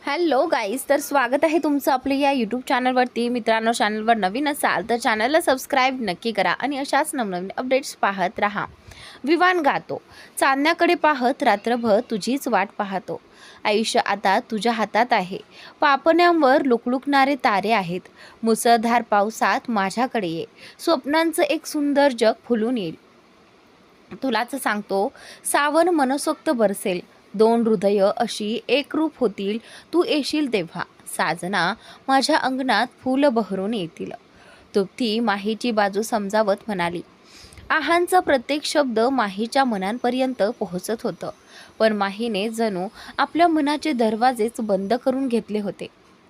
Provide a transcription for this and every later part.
Hello guys, तर स्वागत आहे तुमचं आपलं या यूट्यूब चॅनलवरती. मित्रांनो, चॅनलवर नवीन असाल तर चॅनलला सबस्क्राईब नक्की करा आणि अशाच नवनवीन अपडेट्स पाहत राहा. विवान गातो, चांदण्याकडे पाहत रात्रभर तुझीच वाट पाहतो. आयुष्य आता तुझ्या हातात आहे. पापण्यांवर लुकलुकणारे तारे आहेत. मुसळधार पावसात माझ्याकडे ये. स्वप्नांचं एक सुंदर जग फुलून येईल. तुलाच सांगतो, सावन मनसोक्त बरसेल. दोन हृदय अशी एकरूप होतील. तू येशील तेव्हा साजना माझ्या अंगणात फुलं बहरून येतील. तृप्ती माहीची बाजू समजावत म्हणाली. आहांचा प्रत्येक शब्द माहीच्या मनांपर्यंत पोहोचत होतं, पण माहीने जणू आपल्या मनाचे दरवाजेच बंद करून घेतले होते.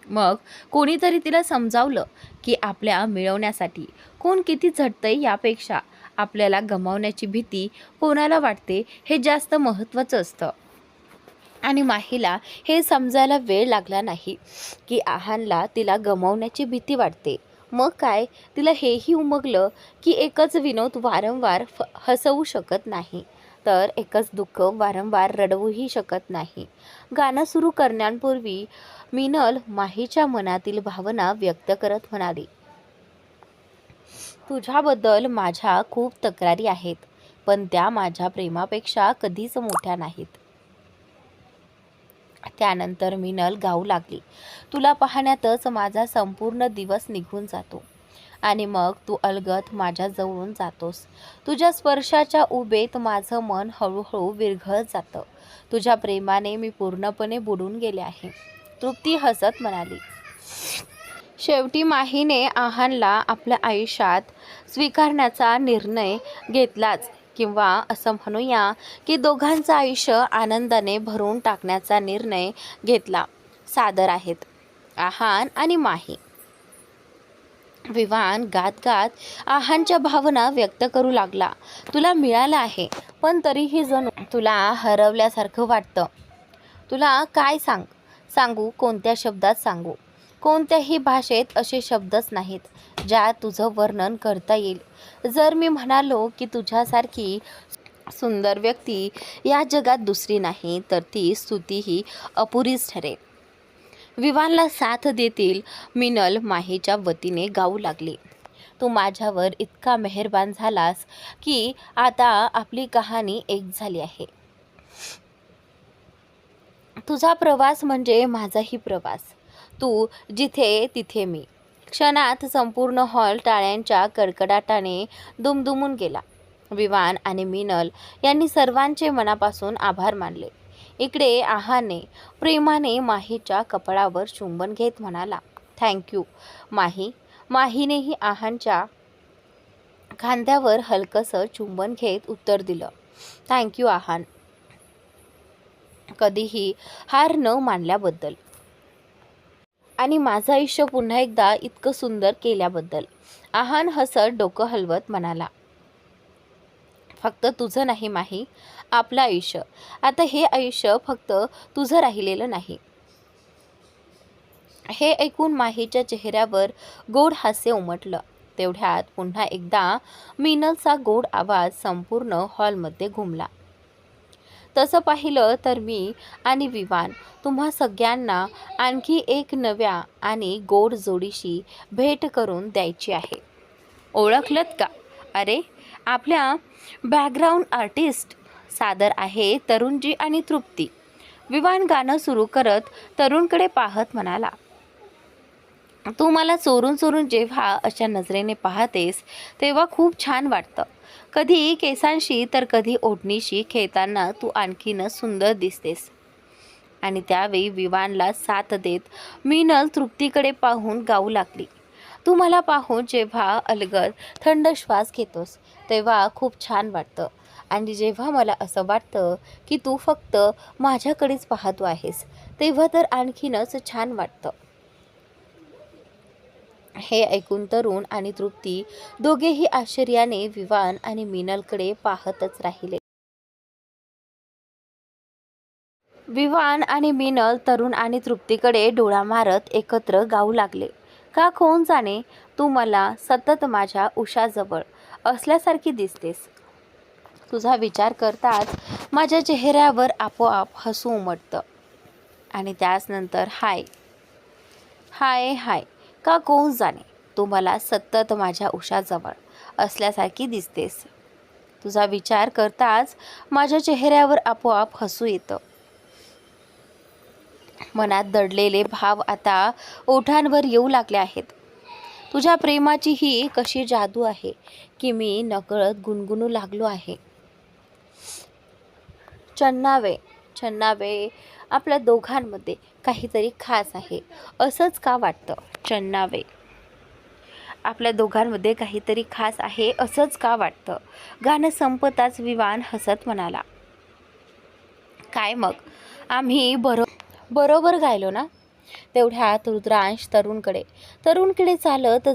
मग कोणीतरी तिला समजावलं की आपल्या मिळवण्यासाठी कोण किती झटतंय यापेक्षा आपल्याला गमावण्याची भीती कोणाला वाटते हे जास्त महत्त्वाचं असतं. आणि माहीला हे समजायला वेळ लागला नाही की आहानला तिला गमावण्याची भीती वाटते. मग काय, तिला हेही उमगलं की एकच विनोद वारंवार हसवू शकत नाही, तर एकच दुःख वारंवार रडवूही शकत नाही. गाणं सुरू करण्यापूर्वी मिनल माहीच्या मनातील भावना व्यक्त करत म्हणाली. तुझ्याबद्दल माझ्या खूप तक्रारी आहेत, पण त्या माझ्या प्रेमापेक्षा कधीच मोठ्या नाहीत. त्यानंतर मिनल गाऊ लागली. तुला पाहण्यातच माझा संपूर्ण दिवस निघून जातो आणि मग तू अलगद माझ्या जवळून जातोस. तुझ्या स्पर्शाच्या उबेत माझं मन हळूहळू विरघळत जातं. तुझ्या प्रेमाने मी पूर्णपणे बुडून गेले आहे. तृप्ती हसत म्हणाली. शेवटी माहीने आहानला आपल्या आयुष्यात स्वीकारण्याचा निर्णय घेतलाच, किंवा असं म्हणूया की दोघांचं आयुष्य आनंदाने भरून टाकण्याचा निर्णय घेतला. सादर आहेत आहान आणि माही. विवान गात गात आहानच्या भावना व्यक्त करू लागला. तुला मिळालं आहे, पण तरीही जणू तुला हरवल्यासारखं वाटतं. तुला काय सांगू, कोणत्या शब्दात सांगू? कोणत्याही भाषेत असे शब्दच नाहीत ज्यात तुझं वर्णन करता येईल. जर मी म्हणालो की तुझ्यासारखी सुंदर व्यक्ती या जगात दुसरी नाही, तर ती स्तुतीही अपुरीच ठरेल. विवानला साथ देतील मिनल माहीच्या वतीने गाऊ लागली. तू माझ्यावर इतका मेहरबान झालास की आता आपली कहाणी एक झाली आहे. तुझा प्रवास म्हणजे माझाही प्रवास. तू जिथे तिथे मी. क्षणात संपूर्ण हॉल टाळ्यांच्या कडकडाटाने दुमदुमून गेला. विवान आणि मिनल यांनी सर्वांचे मनापासून आभार मानले. इकडे आहाने प्रेमाने माहीच्या कपाळावर चुंबन घेत म्हणाला, थँक्यू माही. माहीनेही आहानच्या खांद्यावर हलकंसं चुंबन घेत उत्तर दिलं, थँक्यू आहान. कधीही हार न मानल्याबद्दल आणि माझं आयुष्य पुन्हा एकदा इतकं सुंदर केल्याबद्दल. आहान हसत डोकं हलवत म्हणाला, फक्त तुझं नाही माही, आपलं आयुष्य. आता हे आयुष्य फक्त तुझं राहिलेलं नाही. हे ऐकून माहीच्या चेहऱ्यावर गोड हास्य उमटलं. तेवढ्यात पुन्हा एकदा मिनलचा गोड आवाज संपूर्ण हॉलमध्ये घुमला. तसं पाहिलं तर मी आणि विवान तुम्हा सगळ्यांना आणखी एक नव्या आणि गोड जोडीशी भेट करून द्यायची आहे. ओळखलत का? अरे, आपल्या बॅकग्राऊंड आर्टिस्ट सादर आहे तरुणजी आणि तृप्ती. विवान गाणं सुरू करत तरुणकडे पाहत म्हणाला, तू मला चोरून चोरून जेव्हा अशा नजरेने पाहतेस तेव्हा खूप छान वाटतं. कधी केसांशी तर कधी ओढणीशी खेळताना तू आणखीनच सुंदर दिसतेस. आणि त्यावेळी विवानला साथ देत मिनल तृप्तीकडे पाहून गाऊ लागली. तू मला पाहून जेव्हा अलगद थंड श्वास घेतोस तेव्हा खूप छान वाटतं, आणि जेव्हा मला असं वाटतं की तू फक्त माझ्याकडेच पाहतो आहेस तेव्हा तर आणखीनच छान वाटतं. हे ऐकून तरुण आणि तृप्ती दोघेही आश्चर्याने विवान आणि मिनलकडे पाहतच राहिले. विवान आणि मिनल तरुण आणि तृप्तीकडे डोळा मारत एकत्र गाऊ लागले. का कोण जाणे, तू मला सतत माझ्या उशाजवळ असल्यासारखी दिसतेस. तुझा विचार करताच माझ्या चेहऱ्यावर आपोआप हसू उमटतं. आणि त्याचनंतर हाय हाय हाय का कोण जाणे, तू मला सतत माझ्या उशाजवळ असल्यासारखी दिसतेस. तुझा विचार करताच माझ्या चेहऱ्यावर आपोआप हसू येतं. मनात दडलेले भाव आता ओठांवर येऊ लागले आहेत. तुझ्या प्रेमाची ही कशी जादू आहे की मी नकळत गुणगुणू लागलो आहे. चन्नावे चन्नावे, आपल्या दोघांमध्ये काहीतरी खास आहे असंच का वाटतं. चन्नावे, आपल्या दोघांमध्ये काहीतरी खास आहे असंच का वाटतं. गाणं संपताच विवान हसत म्हणाला, काय मग आम्ही बरोबर गायलो ना. तेवढ्यात रुद्रांश तरुणकडे चालत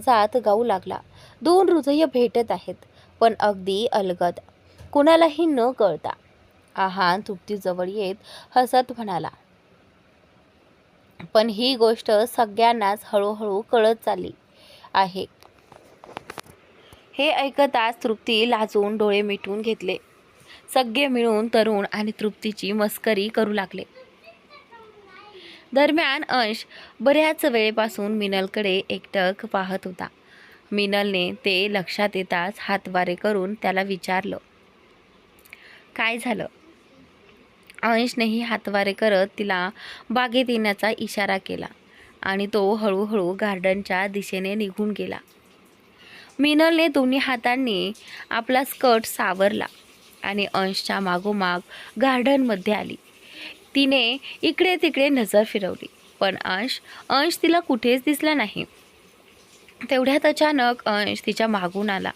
जात गाऊ लागला. दोन हृदय भेटत आहेत, पण अगदी अलगद, कुणालाही न कळता. आहान तृप्तीजवळ येत हसत म्हणाला, पण ही गोष्ट सगळ्यांनाच हळूहळू कळत चालली आहे. हे ऐकताच तृप्ती लाजून डोळे मिटून घेतले. सगळे मिळून तरुण आणि तृप्तीची मस्करी करू लागले. दरम्यान अंश बऱ्याच वेळेपासून मिनलकडे एकटक पाहत होता. मिनलने ते लक्षात येताच हातवारे करून त्याला विचारलं, काय झालं. अंशनेही हातवारे करत तिला बागेत येण्याचा इशारा केला आणि तो हळूहळू गार्डनच्या दिशेने निघून गेला. मिनलने दोन्ही हातांनी आपला स्कर्ट सावरला आणि अंशच्या मागोमाग गार्डनमध्ये आली. तिने इकडे तिकडे नजर फिरवली, पण अंश तिला कुठेच दिसला नाही. तेवढ्यात अचानक अंश तिच्या मागून आला.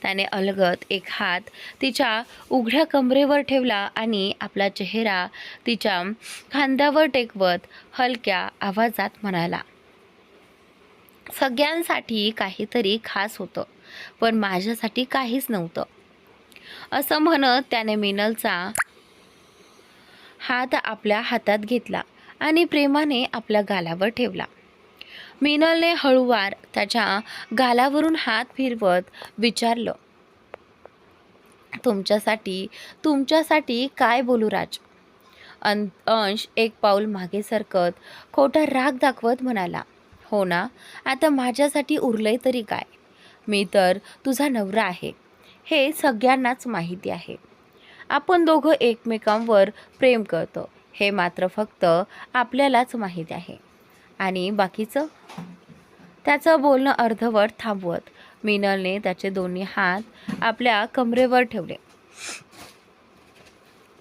त्याने अलगद एक हात तिच्या उघड्या कमरेवर ठेवला आणि आपला चेहरा तिच्या खांद्यावर टेकवत हलक्या आवाजात म्हणाला, सगळ्यांसाठी काहीतरी खास होतं, पण माझ्यासाठी काहीच नव्हतं. असं म्हणत त्याने मिनलचा हात आपल्या हातात घेतला आणि प्रेमाने आपल्या गालावर ठेवला. मिनलने हळूवार त्याच्या गालावरून हात फिरवत विचारलं, तुमच्यासाठी काय बोलू राज. अंश एक पाऊल मागे सरकत खोटा राग दाखवत म्हणाला, हो ना, आता माझ्यासाठी उरलंय तरी काय. मी तर तुझा नवरा आहे, हे सगळ्यांनाच माहिती आहे. आपण दोघं एकमेकांवर प्रेम करतो हे मात्र फक्त आपल्यालाच माहीत आहे. आणि बाकीचं. त्याचं बोलणं अर्धवट थांबवत मिनलने त्याचे दोन्ही हात आपल्या कमरेवर ठेवले.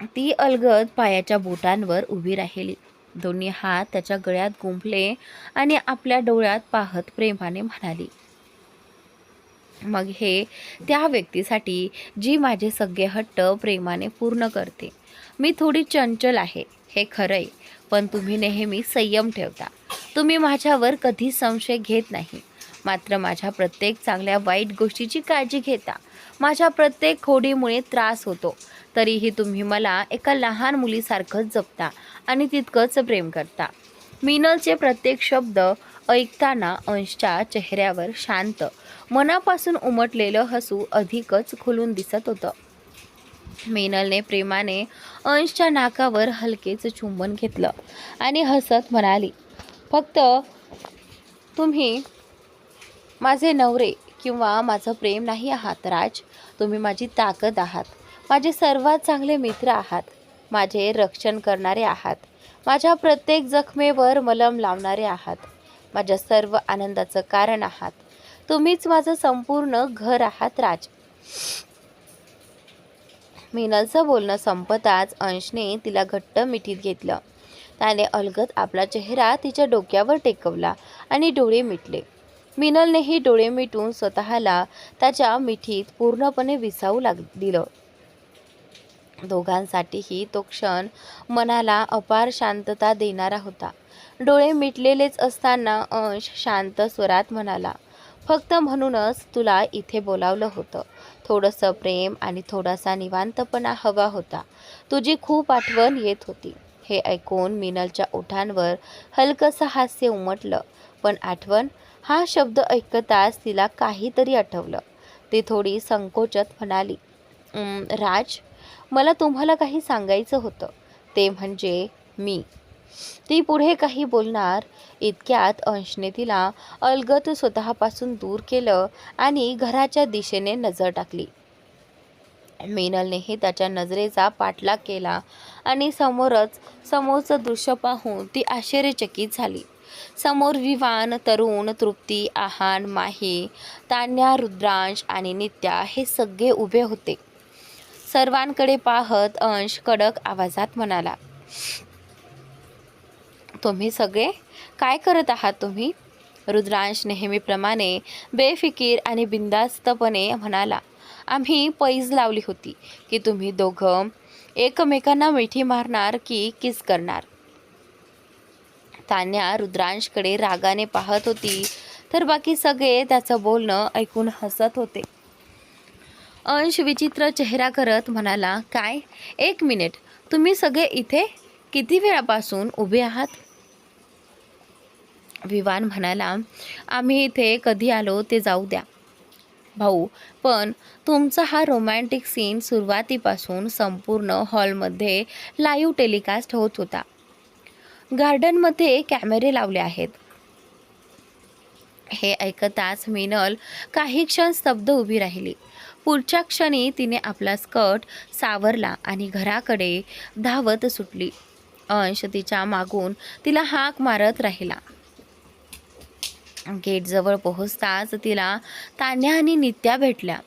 ती अलगद पायाच्या बोटांवर उभी राहिली. दोन्ही हात त्याच्या गळ्यात गुंफले आणि आपल्या डोळ्यात पाहत प्रेमाने म्हणाली, मग हे त्या व्यक्तीसाठी जी माझे सगळे हट्ट प्रेमाने पूर्ण करते. मी थोडी चंचल आहे हे खरंय, पण तुम्ही नेहमी संयम ठेवता. तुम्ही माझ्यावर कधी संशय घेत नाही, मात्र माझ्या प्रत्येक चांगल्या वाईट गोष्टीची काळजी घेता. माझ्या प्रत्येक खोडीमुळे त्रास होतो, तरीही तुम्ही मला एका लहान मुलीसारखंच जपता आणि तितकंच प्रेम करता. मिनलचे प्रत्येक शब्द ऐकताना अंशच्या चेहऱ्यावर शांत, मनापासून उमटलेलं हसू अधिकच खुलून दिसत होतं. मिनलने प्रेमाने अंशच्या नाकावर हलकेच चुंबन घेतलं आणि हसत म्हणाली, फक्त तुम्ही माझे नवरे किंवा माझं प्रेम नाही आहात राज. तुम्ही माझी ताकद आहात, माझे सर्वात चांगले मित्र आहात, माझे रक्षण करणारे आहात, माझ्या प्रत्येक जखमेवर मलम लावणारे आहात, माझ्या सर्व आनंदाचं कारण आहात. तुम्हीच माझं संपूर्ण घर आहात राज. मिनलचं बोलणं संपताच अंशने तिला घट्ट मिठीत घेतलं. त्याने अलगद आपला चेहरा तिच्या डोक्यावर टेकवला आणि डोळे मिटले. मिनलनेही डोळे मिटून स्वतःला त्याच्या मिठीत पूर्णपणे विसावू दिलं. दोघांसाठीही तो क्षण मनाला अपार शांतता देणारा होता. डोळे मिटलेलेच असताना अंश शांत स्वरात म्हणाला, फक्त म्हणूनच तुला इथे बोलावलं होतं. थोडंसं प्रेम आणि थोडासा निवांतपणा हवा होता. तुझी खूप आठवण येत होती. हे ऐकून मिनलच्या ओठांवर हलकंसं हास्य उमटलं, पण आठवण हा शब्द ऐकताच तिला काहीतरी आठवलं. ती थोडी संकोचत म्हणाली, राज, मला तुम्हाला काही सांगायचं होतं. ते म्हणजे मी ती पुढे काही बोलणार इतक्यात अंशने तिला अलगद स्वतःपासून दूर केलं आणि घराच्या दिशेने नजर टाकली. मीनलनेही त्याच्या नजरेचा पाठलाग केला आणि समोरचं दृश्य पाहून ती आश्चर्यचकित झाली. समोर विवान, तरुण, तृप्ती, आहान, माही, तान्या, रुद्रांश आणि नित्या हे सगळे उभे होते. सर्वांकडे पाहत अंश कडक आवाजात म्हणाला, तुम्ही सगळे काय करत आहात तुम्ही? रुद्रांश नेहमीप्रमाणे बेफिकीर आणि बिनधास्तपणे म्हणाला, आम्ही पैज लावली होती की तुम्ही दोघं एकमेकांना मिठी मारणार की किस करणार. तान्या रुद्रांशकडे रागाने पाहत होती तर बाकी सगळे त्याचं बोलणं ऐकून हसत होते. अंश विचित्र चेहरा करत म्हणाला, काय? 1 मिनिट, तुम्ही सगळे इथे किती वेळापासून उभे आहात? विवान म्हणाला, आम्ही इथे कधी आलो ते जाऊ द्या भाऊ, पण तुमचा हा रोमॅन्टिक सीन सुरुवातीपासून संपूर्ण हॉलमध्ये लाईव्ह टेलिकास्ट होत होता. गार्डनमध्ये कॅमेरे लावले आहेत. हे ऐकताच मिनल काही क्षण स्तब्ध उभी राहिली. पुढच्या क्षणी तिने आपला स्कर्ट सावरला आणि घराकडे धावत सुटली. अंश तिच्या मागून तिला हाक मारत राहिला. गेटजवळ पोहोचताच तिला तान्या आणि नित्या भेटल्या.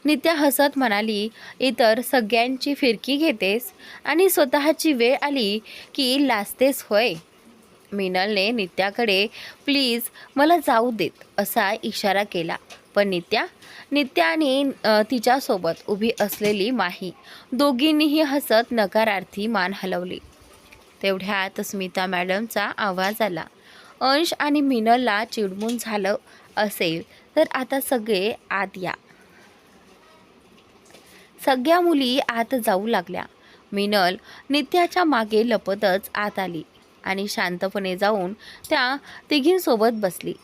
नित्या हसत म्हणाली, इतर सगळ्यांची फिरकी घेतेस आणि स्वतःची वेळ आली की लाजतेस होय. मिनलने नित्याकडे प्लीज मला जाऊ देत असा इशारा केला, पण नित्या आणि तिच्यासोबत उभी असलेली माही दोघींनीही हसत नकारार्थी मान हलवली. तेवढ्यात स्मिता मॅडमचा आवाज आला, अंश आणि मिनलला चिडवून झालं असेल तर आता सगळे आत या. सगळ्या मुली आत जाऊ लागल्या. मिनल नित्याच्या मागे लपतच आत आली आणि शांतपणे जाऊन त्या तिघींसोबत बसली.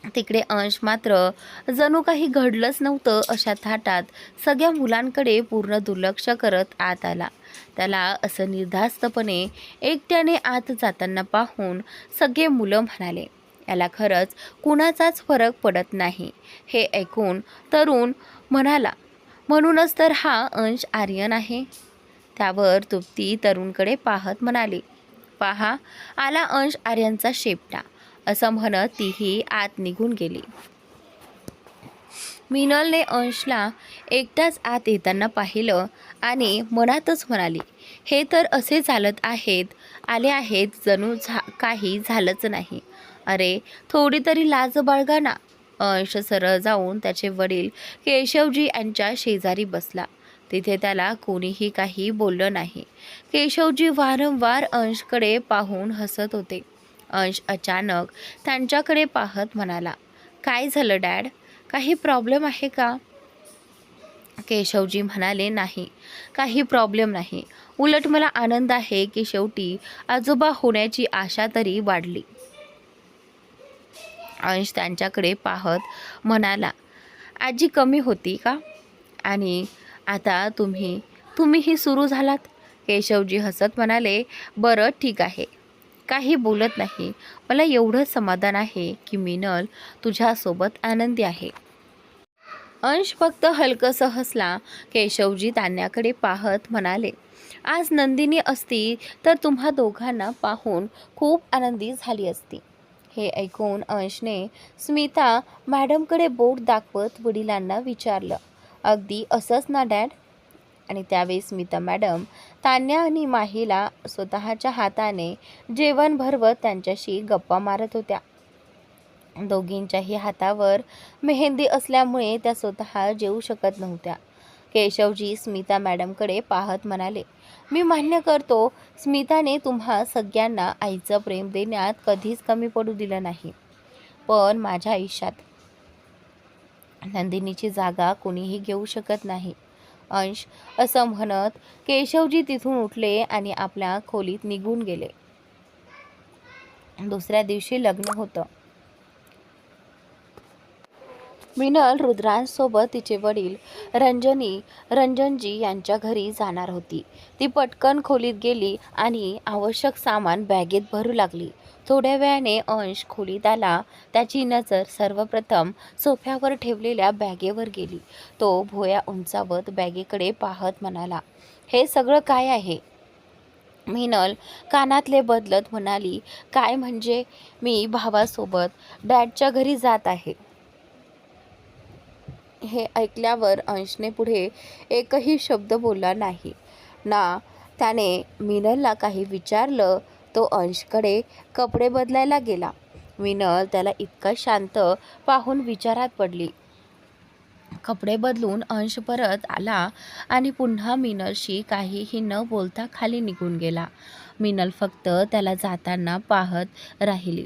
तिकडे अंश मात्र जणू काही घडलंच नव्हतं अशा थाटात सगळ्या मुलांकडे पूर्ण दुर्लक्ष करत आत आला. त्याला असं निर्धास्तपणे एकट्याने आत जाताना पाहून सगळे मुलं म्हणाले, याला खरंच कुणाचाच फरक पडत नाही. हे ऐकून तरुण म्हणाला, म्हणूनच तर हा अंश आर्यन आहे. त्यावर तृप्ती तरुणकडे पाहत म्हणाली, पहा आला अंश आर्यनचा शेपटा. असं म्हणत तीही आत निघून गेली. मिनलने अंशला एकटाच आत येताना पाहिलं आणि मनातच म्हणाली, हे तर असे आले आहेत जणू काही झालंच नाही. अरे थोडी तरी लाज बाळगा ना. अंश सरळ जाऊन त्याचे वडील केशवजी यांच्या शेजारी बसला. तिथे त्याला कोणीही काही बोललं नाही. केशवजी वारंवार अंशकडे पाहून हसत होते. अंश अचानक त्यांच्याकडे पाहत म्हणाला, काय झालं डॅड, काही प्रॉब्लेम आहे का? केशवजी म्हणाले, नाही काही प्रॉब्लेम नाही, उलट मला आनंद आहे की शेवटी आजोबा होण्याची आशा तरी वाढली. अंश त्यांच्याकडे पाहत म्हणाला, आजी कमी होती का? आणि आता तुम्हीही सुरू झालात? केशवजी हसत म्हणाले, बरं ठीक आहे, काही बोलत नाही. मला एवढं समाधान आहे की मिनल तुझ्यासोबत आनंदी आहे. अंश फक्त हलकंसं हसला. केशवजी तान्याकडे पाहत म्हणाले, आज नंदिनी असती तर तुम्हा दोघांना पाहून खूप आनंदी झाली असती. हे ऐकून अंशने स्मिता मॅडमकडे बोट दाखवत वडिलांना विचारलं, अगदी असंच ना डॅड? आणि त्यावेळी स्मिता मॅडम तान्या आणि माहीला स्वतःच्या हाताने जेवण भरवत त्यांच्याशी गप्पा मारत होत्या. दोघींच्याही हातावर मेहंदी असल्यामुळे त्या स्वतः जेवू शकत नव्हत्या. केशवजी स्मिता मॅडमकडे पाहत म्हणाले, मी मान्य करतो स्मिताने तुम्हा सगळ्यांना आईचं प्रेम देण्यात कधीच कमी पडू दिलं नाही, पण माझ्या आयुष्यात नंदिनीची जागा कोणीही घेऊ शकत नाही. अंश असं म्हणत केशवजी तिथून उठले आणि आपल्या खोलीत निघून गेले. दुसऱ्या दिवशी लग्न होतं. मिनल रुद्रांसोबत तिचे वडील रंजनजी यांच्या घरी जाणार होती. ती पटकन खोलीत गेली आणि आवश्यक सामान बॅगेत भरू लागली. थोड्या वेळाने अंश खोलीत आला. त्याची नजर सर्वप्रथम सोफ्यावर ठेवलेल्या बॅगेवर गेली. तो भुवया उंचावत बॅगेकडे पाहत म्हणाला, हे सगळं काय आहे? मिनल कानातले बदलत म्हणाली, काय म्हणजे? मी भावासोबत डॅडच्या घरी जात आहे. हे ऐकल्यावर अंशने पुढे एकही शब्द बोलला नाही ना. त्याने मिनलला काही विचारलं. तो अंशकडे कपडे बदलायला गेला. मिनल त्याला इतका शांत पाहून विचारात पडली. कपडे बदलून अंश परत आला आणि पुन्हा मिनलशी काहीही न बोलता खाली निघून गेला. मिनल फक्त त्याला जाताना पाहत राहिली.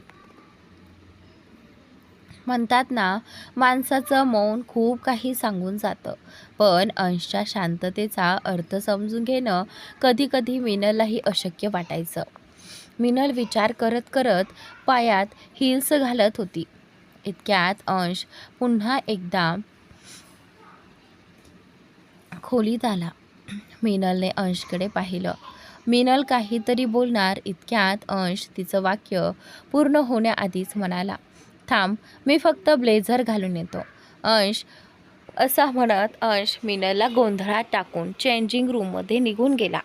म्हणतात ना, माणसाचं मौन खूप काही सांगून जातं. पण अंशच्या शांततेचा अर्थ समजून घेणं कधी मिनललाही अशक्य वाटायचं. मिनल विचार करत करत पायात हिल्स घालत होती. इतक्यात अंश पुन्हा एकदा खोलीत आला. मिनलने अंशकडे पाहिलं. मिनल काहीतरी बोलणार इतक्यात अंश तिचं वाक्य पूर्ण होण्याआधीच म्हणाला, थांब, मी फक्त ब्लेझर घालून येतो. अंश असा म्हणत अंश मिनलला गोंधळात टाकून चेंजिंग रूममध्ये निघून गेला.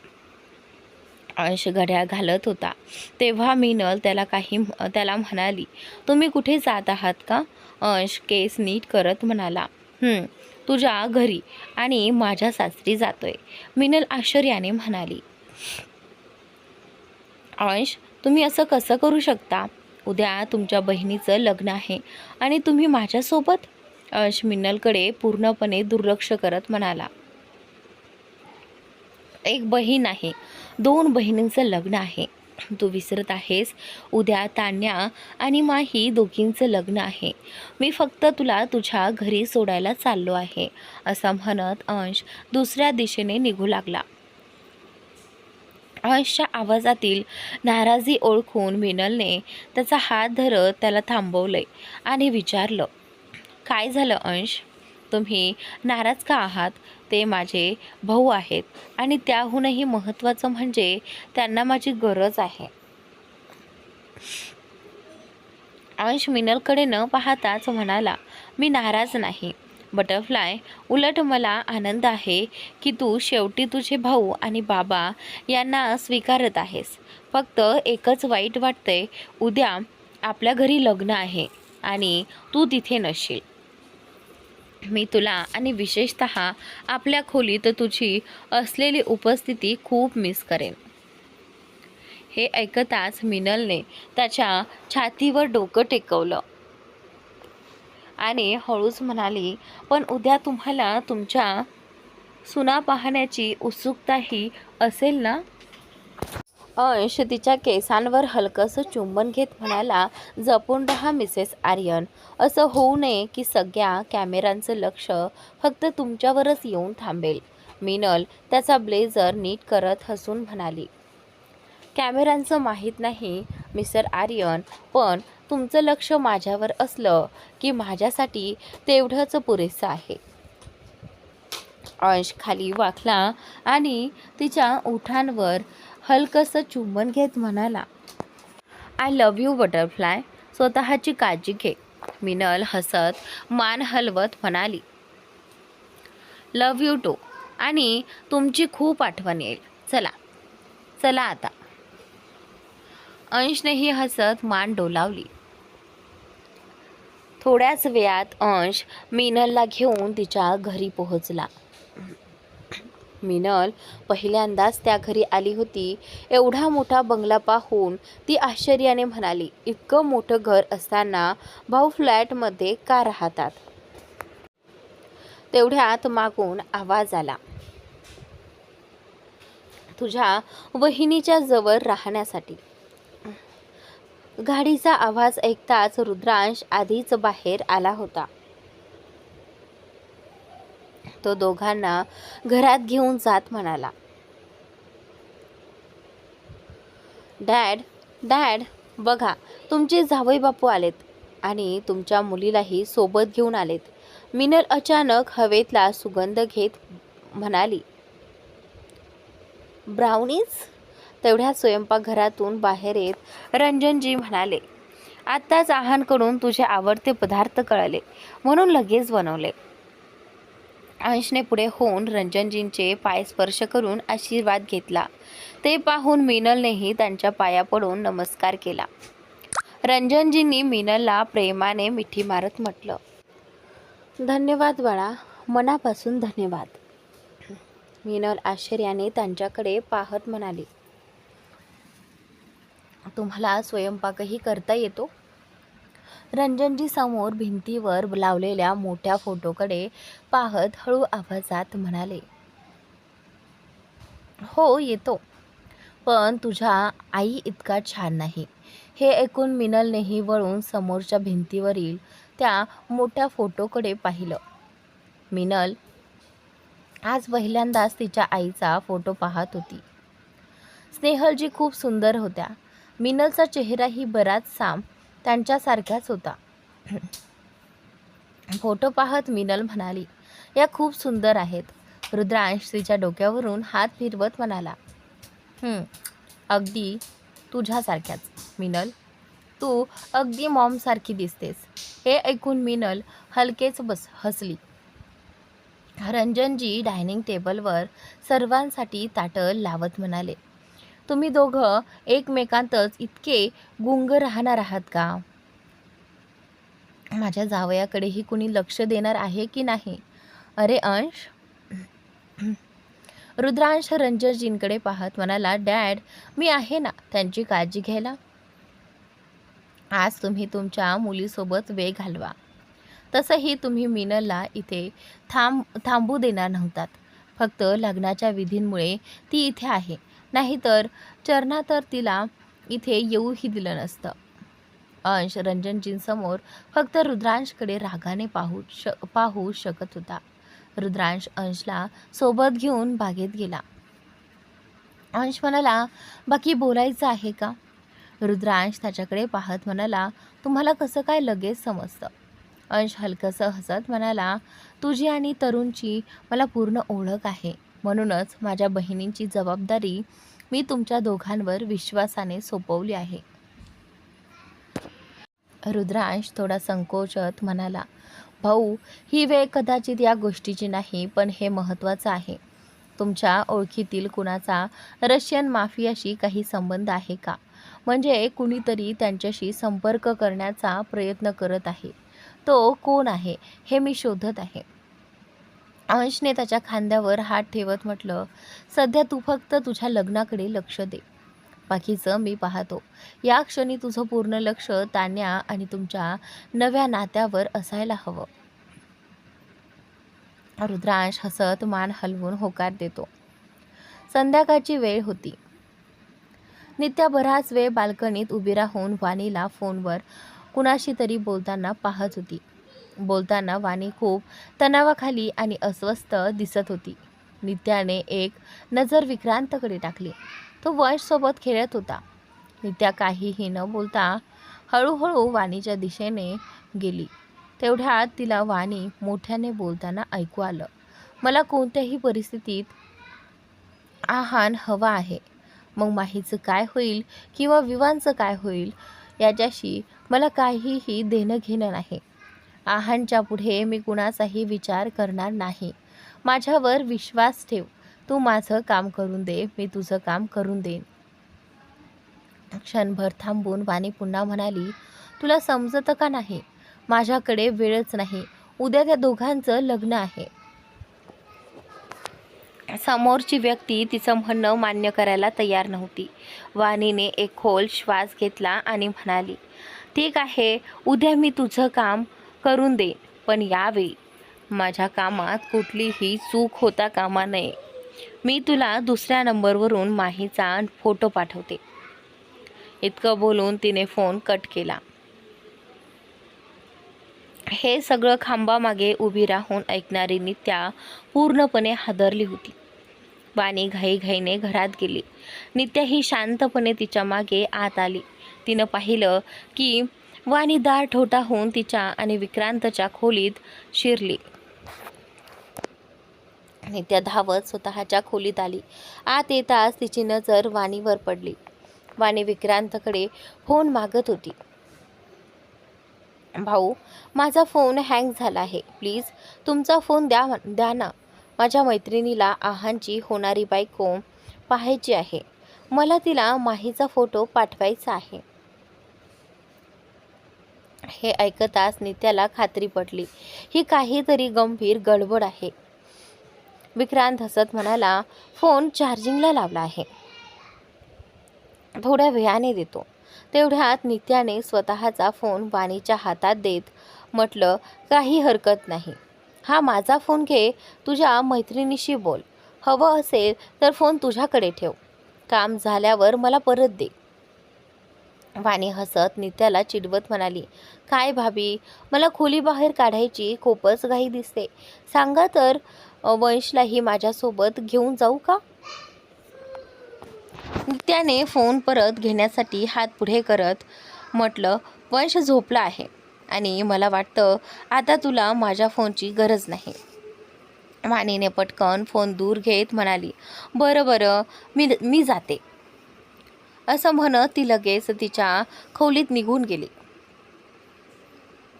अंश घड्याळ घालत होता तेव्हा मिनल त्याला म्हणाली, तुम्ही कुठे जात आहात का? अंश केस नीट करत म्हणाला, तुझ्या घरी आणि माझ्या सासरी जातोय. मिनल आश्चर्याने म्हणाली, अंश तुम्ही असं कसं करू शकता? उद्या तुमच्या बहिणीचं लग्न आहे आणि तुम्ही माझ्यासोबत? अंश मिनलकडे पूर्णपणे दुर्लक्ष करत म्हणाला, एक बहीण आहे, 2 बहिणींचं लग्न आहे. तू विसरत आहेस. उद्या तान्या आणि माही दोघींचं लग्न आहे. मी फक्त तुला तुझ्या घरी सोडायला चाललो आहे. असं म्हणत अंश दुसऱ्या दिशेने निघू लागला. अंशच्या आवाजातील नाराजी ओळखून मिनलने त्याचा हात धरत त्याला थांबवले आणि विचारलं, काय झालं अंश? तुम्ही नाराज का आहात? ते माझे भाऊ आहेत आणि त्याहूनही महत्त्वाचं म्हणजे त्यांना माझी गरज आहे. अंश मिनलकडे न पाहताच म्हणाला, मी नाराज नाही बटरफ्लाय. उलट मला आनंद आहे की तू शेवटी तुझे भाऊ आणि बाबा यांना स्वीकारत आहेस. फक्त एकच वाईट वाटतंय, उद्या आपल्या घरी लग्न आहे आणि तू तिथे नसशील. मी तुला आणि विशेषतः आपल्या खोलीत तुझी असलेली उपस्थिती खूप मिस करेन. हे ऐकताच मिनलने त्याच्या छातीवर डोकं टेकवलं आणि हळूच म्हणाली, पण उद्या तुम्हाला तुमच्या सुना पाहण्याची उत्सुकताही असेल ना? अंश तिच्या केसांवर हलकंसं चुंबन घेत म्हणाला, जपून राहा मिसेस आर्यन. असं होऊ नये की सगळ्या कॅमेऱ्यांचं लक्ष फक्त तुमच्यावरच येऊन थांबेल. मिनल त्याचा ब्लेझर नीट करत हसून म्हणाली, कॅमेऱ्यांचं माहीत नाही मिस्टर आर्यन, पण तुमचं लक्ष माझ्यावर असलं की माझ्यासाठी तेवढंच पुरेसं आहे. अंश खाली वाकला आणि तिच्या ओठांवर हलकंसं चुंबन घेत म्हणाला, आय लव्ह यू बटरफ्लाय. स्वतःची काळजी घे. मिनल हसत मान हलवत म्हणाली, लव्ह यू टू. आणि तुमची खूप आठवण येईल. चला चला आता. अंशनेही हसत मान डोलावली. थोड्याच वेळात अंश मिनलला घेऊन तिच्या घरी पोहोचला. मिनल पहिल्यांदाच त्या घरी आली होती. एवढा मोठा बंगला पाहून ती आश्चर्याने म्हणाली, इतकं मोठं घर असताना भाऊ फ्लॅटमध्ये का राहतात? तेवढ्यात मागून आवाज आला, तुझ्या वहिनीच्या जवळ राहण्यासाठी. गाडीचा आवाज ऐकताच रुद्रांश आधीच बाहेर आला होता. तो दोघांना घरात घेऊन जात म्हणाला, डॅड बघा, तुमचे जावई बापू आलेत आणि तुमच्या मुलीलाही सोबत घेऊन आलेत. मिनल अचानक हवेतला सुगंध घेत म्हणाली, ब्राउनीज. तेवढ्या स्वयंपाकघरातून बाहेर येत रंजनजी म्हणाले, आत्ताच आहांकडून तुझे आवडते पदार्थ कळले म्हणून लगेच बनवले. अंशने पुढे होऊन रंजनजींचे पाय स्पर्श करून आशीर्वाद घेतला. ते पाहून मिनलनेही त्यांच्या पाया पडून नमस्कार केला. रंजनजींनी मिनलला प्रेमाने मिठी मारत म्हटलं, धन्यवाद बाळा, मनापासून धन्यवाद. मिनल आश्चर्याने त्यांच्याकडे पाहत म्हणाली, तुम्हाला स्वयंपाकही करता येतो? रंजनजी समोर भिंतीवर लावलेल्या मोठ्या फोटोकडे पाहत हळू आवाजात म्हणाले, हो येतो, पण तुझ्या आई इतका छान नाही. हे ऐकून मिनलनेही वळून समोरच्या भिंतीवरील त्या मोठ्या फोटोकडे पाहिलं. मिनल आज पहिल्यांदाच तिच्या आईचा फोटो पाहत होती. स्नेहलजी खूप सुंदर होत्या. मिनलचा चेहराही बराच त्यांच्यासारखाच होता. फोटो पाहत मिनल म्हणाली, या खूप सुंदर आहेत. रुद्रांश तिच्या डोक्यावरून हात फिरवत म्हणाला, अगदी तुझ्यासारख्याच मिनल, तू अगदी मॉमसारखी दिसतेस. हे ऐकून मिनल हलकेच हसली. रंजनजी डायनिंग टेबलवर सर्वांसाठी ताटं लावत म्हणाले, तुम्ही दोघं एकमेकांतच इतके गुंग राहणार आहात का? माझ्या जावयाकडेही कुणी लक्ष देणार आहे की नाही? अरे अंश. रुद्रांश रंजनजींकडे पाहत म्हणाला, डॅड, मी आहे ना त्यांची काळजी घ्यायला. आज तुम्ही तुमच्या मुलीसोबत वेळ घालवा. तसंही तुम्ही मिनलला इथे थांबू देणार नव्हतात. फक्त लग्नाच्या विधींमुळे ती इथे आहे, नाहीतर चरणा तर तिला इथे येऊही दिलं नसतं. अंश रंजनजींसमोर फक्त रुद्रांशकडे रागाने पाहू शकत होता. रुद्रांश अंशला सोबत घेऊन बागेत गेला. अंश म्हणाला, बाकी बोलायचं आहे का? रुद्रांश त्याच्याकडे पाहत म्हणाला, तुम्हाला कसं काय लगेच समजतं? अंश हलकंसं हसत म्हणाला, तुझी आणि तरुणची मला पूर्ण ओळख आहे, म्हणूनच माझ्या बहिणींची जबाबदारी मी तुमच्या दोघांवर विश्वासाने सोपवली आहे. रुद्रांश थोडा संकोचत म्हणाला, भाऊ, ही वेळ कदाचित या गोष्टीची नाही, पण हे महत्त्वाचं आहे. तुमच्या ओळखीतील कुणाचा रशियन माफियाशी काही संबंध आहे का? म्हणजे कुणीतरी त्यांच्याशी संपर्क करण्याचा प्रयत्न करत आहे. तो कोण आहे हे मी शोधत आहे. अंशने त्याच्या खांद्यावर हात ठेवत म्हटलं, सध्या तू फक्त तुझ्या लग्नाकडे लक्ष दे. बाकीचं मी पाहतो. या क्षणी तुझं पूर्ण लक्ष तान्या आणि तुमच्या नव्या नात्यावर असायला हवं. रुद्रांश हसत मान हलवून होकार देतो. संध्याकाळची वेळ होती. नित्या बराच वेळ बाल्कनीत उभी राहून वाणीला फोनवर कुणाशी तरी बोलताना पाहत होती. बोलताना वाणी खूप तणावाखाली आणि अस्वस्थ दिसत होती. नित्याने एक नजर विक्रांतकडे टाकली. तो वंशसोबत खेळत होता. नित्या काहीही न बोलता हळूहळू वाणीच्या दिशेने गेली. तेवढ्यात तिला वाणी मोठ्याने बोलताना ऐकू आलं, मला कोणत्याही परिस्थितीत आहान हवा आहे. मग माहीचं काय होईल किंवा विवांचं काय होईल याच्याशी मला काहीही देणं घेणं नाही. आहानच्या पुढे मी कुणाचाही विचार करणार नाही. माझ्यावर विश्वास ठेव. तू माझं काम करून दे, मी तुझं काम करून देईन. क्षणभर थांबून वाणी पुन्हा म्हणाली, तुला समजतं का नाही? माझ्याकडे वेळच नाही. उद्या त्या दोघांचं लग्न आहे. समोरची व्यक्ती तिचं म्हणणं मान्य करायला तयार नव्हती. वाणीने एक खोल श्वास घेतला आणि म्हणाली, ठीक आहे, उद्या मी तुझं काम करून देईन, पण यावेळी माझ्या कामात कुठलीही चूक होता कामा नये. मी तुला दुसऱ्या नंबरवरून माहीचा फोटो पाठवते. इतकं बोलून तिने फोन कट केला. हे सगळं खांबामागे उभी राहून ऐकणारी नित्या पूर्णपणे हादरली होती. वाणी घाईघाईने घरात गेली. नित्या ही शांतपणे तिच्या मागे आत आली. तिनं पाहिलं की वाणी दार ठोठा होऊन तिच्या आणि विक्रांतच्या खोलीत शिरली. नित्या धावत स्वतःच्या खोलीत आली. आत येताच तिची नजर वाणीवर पडली. वाणी विक्रांतकडे फोन मागत होती. भाऊ, माझा फोन हँग झाला आहे, प्लीज तुमचा फोन द्या ना. माझ्या मैत्रिणीला आहांची होणारी बायको पाहायची आहे. मला तिला माहीचा फोटो पाठवायचा आहे. हे ऐकताच नित्याला खात्री पटली, ही काहीतरी गंभीर गडबड आहे. विक्रांत हसत म्हणाला, फोन चार्जिंगला लावला आहे, थोड्या वेळाने देतो. तेवढ्यात नित्याने स्वतःचा फोन वाणीच्या हातात देत म्हटलं, काही हरकत नाही, हा माझा फोन घे, तुझ्या मैत्रिणीशी बोल. हवं असेल तर फोन तुझ्याकडे ठेव, काम झाल्यावर मला परत दे. वाणी हसत नित्याला चिडवत म्हणाली, काय भाभी, मला खोली बाहेर काढायची खूपच घाई दिसते. सांगा तर वंशलाही माझ्यासोबत घेऊन जाऊ का? नित्याने फोन परत घेण्यासाठी हात पुढे करत म्हटलं, वंश झोपला आहे आणि मला वाटतं आता तुला माझ्या फोनची गरज नाही. वाणीने पटकन फोन दूर घेत म्हणाली, बरं मी जाते. असं म्हणत ती लगेच तिच्या खोलीत निघून गेली.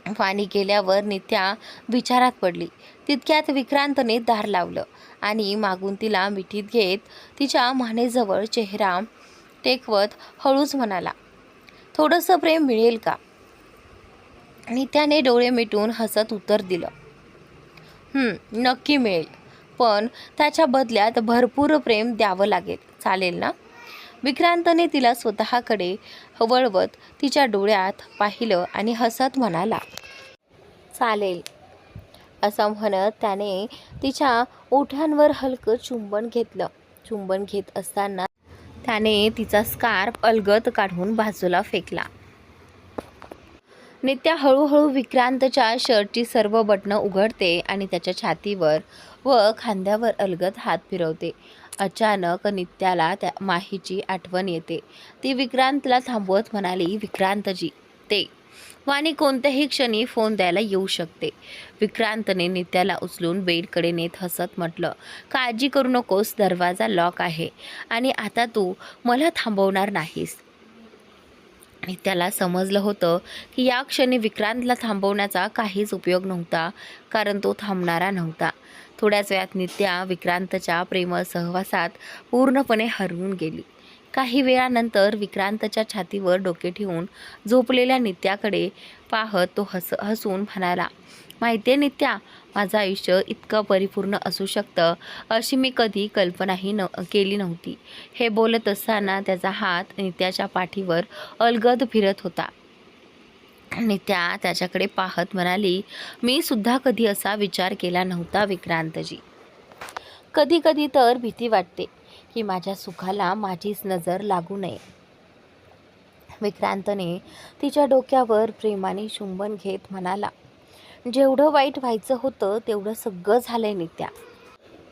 वाणी गेल्यावर नित्या विचारात पडली. तितक्यात विक्रांतने दार लावलं आणि मागून तिला मिठीत घेत तिच्या मानेजवळ चेहरा टेकवत हळूच म्हणाला, थोडंसं प्रेम मिळेल का? नित्याने डोळे मिटून हसत उत्तर दिलं, नक्की मिळेल, पण त्याच्या बदल्यात भरपूर प्रेम द्यावं लागेल, चालेल ना? विक्रांतने तिला स्वतःकडे वळवत तिच्या डोळ्यात पाहिलं आणि हसत म्हणाला, चालेल. असं म्हणत त्याने तिच्या ओठांवर हलकं चुंबन घेतलं. चुंबन घेत असताना त्याने तिचा स्कार्फ अलगद काढून बाजूला फेकला. नित्या हळूहळू विक्रांतच्या शर्टची सर्व बटणं उघडते आणि त्याच्या छातीवर व खांद्यावर अलगद हात फिरवते. अचानक नित्याला त्या माहीची आठवण येते. ती विक्रांतला थांबवत म्हणाली, विक्रांतजी, ते वाणी कोणत्याही क्षणी फोन द्यायला येऊ शकते. विक्रांतने नित्याला उचलून बेडकडे नेत हसत म्हटलं, काळजी करू नकोस, दरवाजा लॉक आहे आणि आता तू मला थांबवणार नाहीस. नित्याला समजलं होतं की या क्षणी विक्रांतला थांबवण्याचा काहीच उपयोग नव्हता, कारण तो थांबणारा नव्हता. थोड्याच वेळात नित्या विक्रांतच्या प्रेमळ सहवासात पूर्णपणे हरवून गेली. काही वेळानंतर विक्रांतच्या छातीवर डोके ठेवून झोपलेल्या नित्याकडे पाहत तो हसून म्हणाला, माहितीये नित्या, माझं आयुष्य इतकं परिपूर्ण असू शकतं अशी मी कधी कल्पनाही केली नव्हती. हे बोलत असताना त्याचा हात नित्याच्या पाठीवर अलगद फिरत होता. नित्या त्याच्याकडे पाहत म्हणाली, मी सुद्धा कधी असा विचार केला नव्हता विक्रांतजी. कधी कधी तर भीती वाटते की माझ्या सुखाला माझीच नजर लागू नये. विक्रांतने तिच्या डोक्यावर प्रेमाने चुंबन घेत म्हणाला, जेवढं वाईट व्हायचं होतं तेवढं सगळं झालंय नित्या,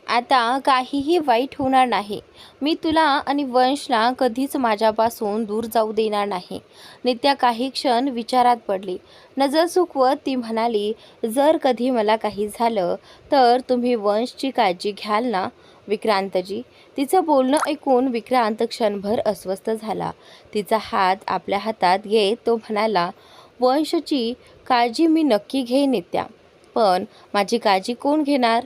आता काहीही वाईट होणार नाही. मी तुला आणि वंशला कधीच माझ्यापासून दूर जाऊ देणार नाही. नित्या काही क्षण विचारात पडली. नजर चुकवत ती म्हणाली, जर कधी मला काही झालं तर तुम्ही वंशची काळजी घ्याल ना विक्रांतजी? तिचं बोलणं ऐकून विक्रांत क्षणभर अस्वस्थ झाला. तिचा हात आपल्या हातात घेत तो म्हणाला, वंशची काळजी मी नक्की घेईन नित्या, पण माझी काळजी कोण घेणार?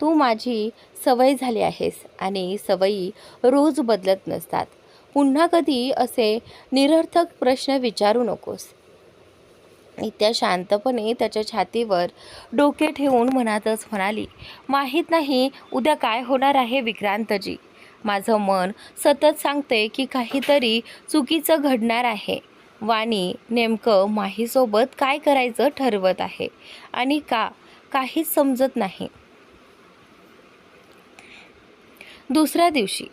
तू माझी सवय झाली आहेस आणि सवयी रोज बदलत नसतात. पुन्हा कधी असे निरर्थक प्रश्न विचारू नकोस. नित्या शांतपणे त्याच्या छातीवर डोके ठेवून मनातच म्हणाली, माहीत नाही उद्या काय होणार आहे विक्रांतजी. माझं मन सतत सांगते की काहीतरी चुकीचं घडणार आहे. वाणी नेमकं माहीसोबत काय करायचं ठरवत आहे आणि काहीच समजत नाही. दुसऱ्या दिवशी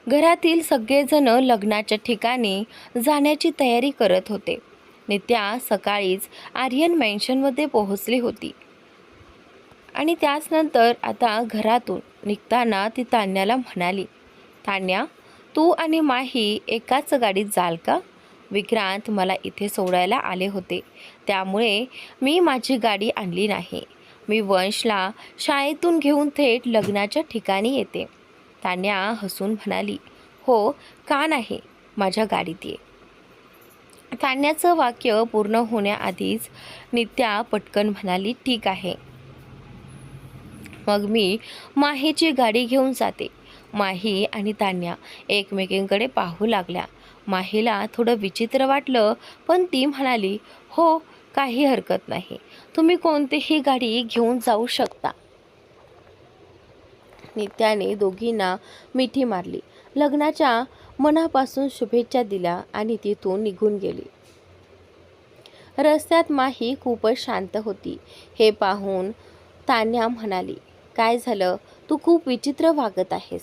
घरातील सगळेजण लग्नाच्या ठिकाणी जाण्याची तयारी करत होते. नित्या सकाळीच आर्यन मॅन्शनमध्ये पोहोचली होती आणि त्याचनंतर आता घरातून निघताना ती तान्याला म्हणाली, तान्या, तू आणि माही एकाच गाडीत जाल का? विक्रांत मला इथे सोडायला आले होते, त्यामुळे मी माझी गाडी आणली नाही. मी वंशला शाळेतून घेऊन थेट लग्नाच्या ठिकाणी येते. तान्या हसून म्हणाली, हो का नाही, माझ्या गाडीत ये. तान्याचं वाक्य पूर्ण होण्याआधीच नित्या पटकन म्हणाली, ठीक आहे. मग मी माहीची गाडी घेऊन जाते. माही आणि तान्या एकमेकींकडे पाहू लागल्या. माहीला थोडं विचित्र वाटलं, पण ती म्हणाली, हो काही हरकत नाही, तुम्ही कोणतीही गाडी घेऊन जाऊ शकता. नित्याने दोघींना मिठी मारली, लग्नाच्या मनापासून शुभेच्छा दिल्या आणि तिथून निघून गेली. रस्त्यात माही खूपच शांत होती. हे पाहून तान्या म्हणाली, काय झालं, तू खूप विचित्र वागत आहेस.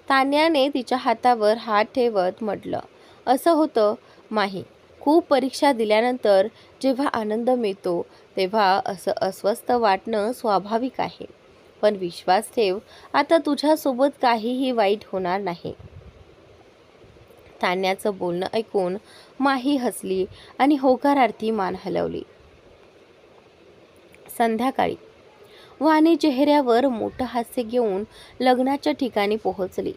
तान्याने तिच्या हातावर हात ठेवत म्हटलं, असं होतं माही, खूप परीक्षा दिल्यानंतर जेव्हा आनंद मिळतो तेव्हा असं अस्वस्थ वाटणं स्वाभाविक आहे. पण विश्वास ठेव, आता तुझ्यासोबत काहीही वाईट होणार नाही. तान्याचं बोलणं ऐकून माही हसली आणि होकारार्थी मान हलवली. संध्याकाळी वाणी चेहऱ्यावर मोठं हास्य घेऊन लग्नाच्या ठिकाणी पोहोचली.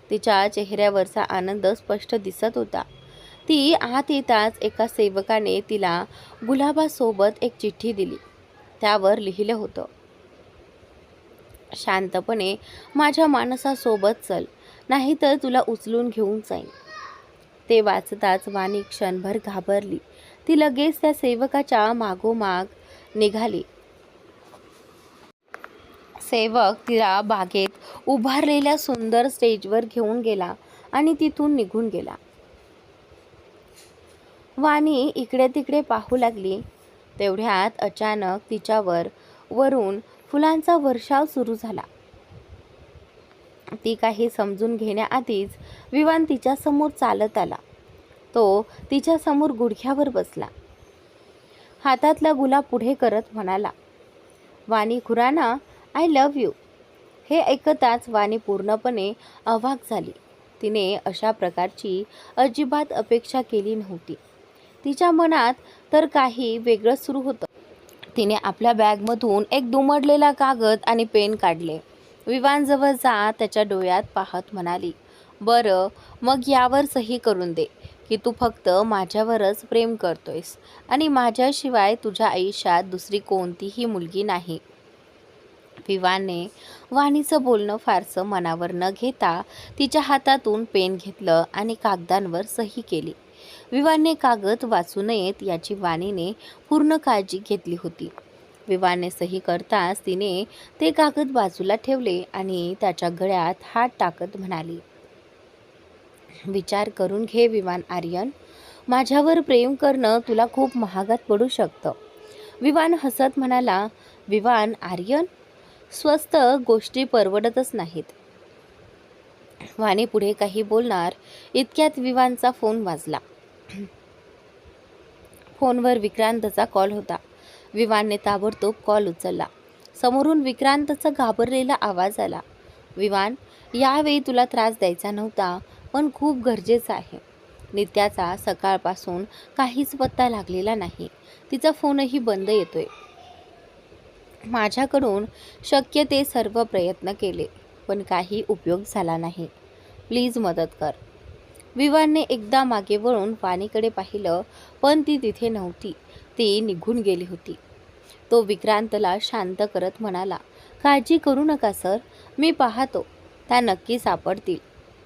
तिच्या चेहऱ्यावरचा आनंद स्पष्ट दिसत होता. ती आत येताच एका सेवकाने तिला गुलाबासोबत एक चिठ्ठी दिली. त्यावर लिहिलं होतं, शांतपणे माझ्या माणसासोबत चल, नाहीतर तुला उचलून घेऊन जाईन. ते वाचताच वाणी क्षणभर घाबरली. ती लगेच त्या सेवकाच्या मागोमाग निघाली. सेवक तिला बागेत उभारलेल्या सुंदर स्टेजवर घेऊन गेला आणि तिथून निघून गेला. वाणी इकडे तिकडे पाहू लागली. तेवढ्यात अचानक तिच्यावर वरून फुलांचा वर्षाव सुरू झाला. ती काही समजून घेण्याआधीच विवान तिच्या समोर चालत आला. तो तिच्या समोर गुडघ्यावर बसला. हातातला गुलाब पुढे करत म्हणाला, वाणी खुराना, आय लव्ह यू. हे ऐकताच वाणी पूर्णपणे अवाक झाली. तिने अशा प्रकारची अजिबात अपेक्षा केली नव्हती. तिच्या मनात तर काही वेगळंच सुरू होतं. तिने आपल्या बॅगमधून एक दुमडलेला कागद आणि पेन काढले. विवानजवळ जा त्याच्या डोळ्यात पाहत म्हणाली, बरं मग यावर सही करून दे की तू फक्त माझ्यावरच प्रेम करतोयस आणि माझ्याशिवाय तुझ्या आयुष्यात दुसरी कोणतीही मुलगी नाही. विवानने वाणीचं बोलणं फारसं मनावर न घेता तिच्या हातातून पेन घेतलं आणि कागदांवर सही केली. विवानने कागद वाचू नयेत याची वाणीने पूर्ण काळजी घेतली होती. विवानने सही करताच तिने ते कागद बाजूला ठेवले आणि त्याच्या गळ्यात हात टाकत म्हणाली, विचार करून घे विवान आर्यन, माझ्यावर प्रेम करणं तुला खूप महागात पडू शकतं. विवान हसत म्हणाला, विवान आर्यन, स्वस्त गोष्टी परवडतच नाहीत. वाणी पुढे काही बोलणार इतक्यात विवानचा फोन वाजला. फोनवर विक्रांतचा कॉल होता. विवानने ताबडतोब कॉल उचलला. समोरून विक्रांतचा घाबरलेला आवाज आला, विवान, यावेळी तुला त्रास द्यायचा नव्हता, पण खूप गरजेचं आहे. नित्याचा सकाळपासून काहीच पत्ता लागलेला नाही. तिचा फोनही बंद येतोय. माझ्याकडून शक्य ते सर्व प्रयत्न केले, पण काही उपयोग झाला नाही. प्लीज मदत कर. विवानने एकदा मागे वळून वाणीकडे पाहिलं, पण ती तिथे नव्हती. ती निघून गेली होती. तो विक्रांतला शांत करत म्हणाला, काळजी करू नका सर, मी पाहतो, त्या नक्की सापडतील.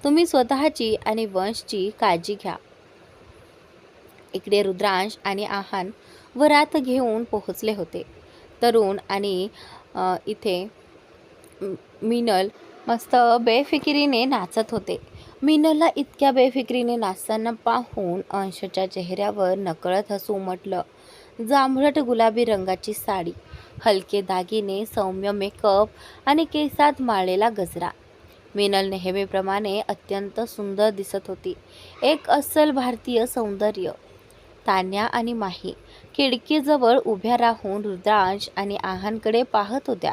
तुम्ही स्वतःची आणि वंशची काळजी घ्या. इकडे रुद्रांश आणि आहान वरात घेऊन पोहोचले होते. तरुण आणि इथे मिनल मस्त बेफिकिरीने नाचत होते. मिनलला इतक्या बेफिकिरीने नाचताना पाहून अंशच्या चेहऱ्यावर नकळत हसू उमटलं. जांभळट गुलाबी रंगाची साडी, हलके दागिने, सौम्य मेकअप आणि केसात माळलेला गजरा. मिनल नेहमीप्रमाणे अत्यंत सुंदर दिसत होती. एक अस्सल भारतीय सौंदर्य. तान्या आणि माही खिडकीजवळ उभ्या राहून रुद्रांश आणि आहानकडे पाहत होत्या.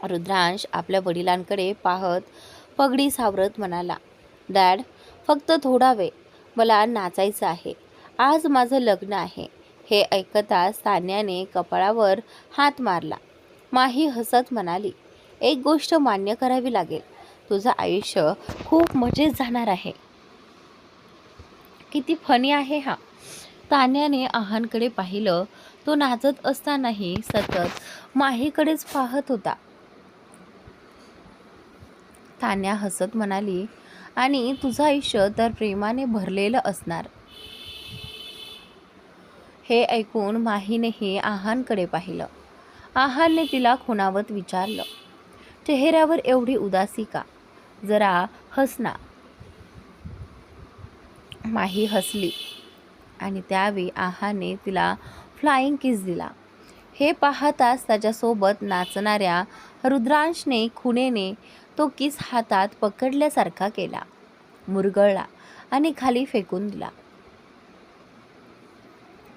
रुद्रांश आपल्या वडिलांकडे पाहत पगडी सावरत म्हणाला, डॅड, फक्त थोडा वेळ, मला नाचायचं आहे, आज माझं लग्न आहे. हे ऐकताच तान्याने कपाळावर हात मारला. माही हसत म्हणाली, एक गोष्ट मान्य करावी लागेल, तुझं आयुष्य खूप मजेत जाणार आहे. किती फनी आहे हा. तान्याने आहानकडे पाहिलं. तो नाचत असतानाही सतत माहीकडेच पाहत होता. तान्या हसत म्हणाली, आणि तुझं आयुष्य तर प्रेमाने भरलेलं असणार. हे ऐकून माहीनेही आहानकडे पाहिलं. आहानने तिला खुणावत विचारलं, चेहऱ्यावर एवढी उदासी का? जरा हस ना. माही हसली आणि त्यावेळी आहाने तिला फ्लाइंग किस दिला. हे पाहताच त्याच्यासोबत नाचणाऱ्या रुद्रांशने खुणेने तो किस हातात पकडल्यासारखा केला, मुरगळला आणि खाली फेकून दिला.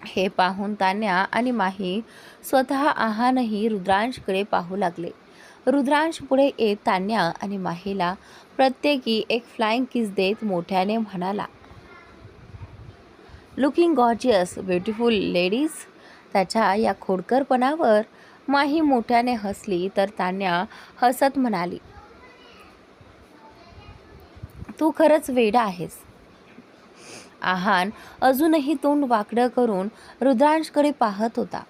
हे पाहून तान्या आणि माही स्वतः आहानही रुद्रांशकडे पाहू लागले. रुद्रांश पुढे येत तान्या आणि माहीला प्रत्येकी एक फ्लाइंग किस देत मोठ्याने म्हणाला, लुकिंग गॉर्जियस ब्युटिफुल लेडीज. त्याच्या या खोडकरपणावर माही मोठ्याने हसली तर तान्या हसत म्हणाली, तू खरंच वेडा आहेस. आहान अजूनही तोंड वाकडं करून रुद्रांशकडे पाहत होता.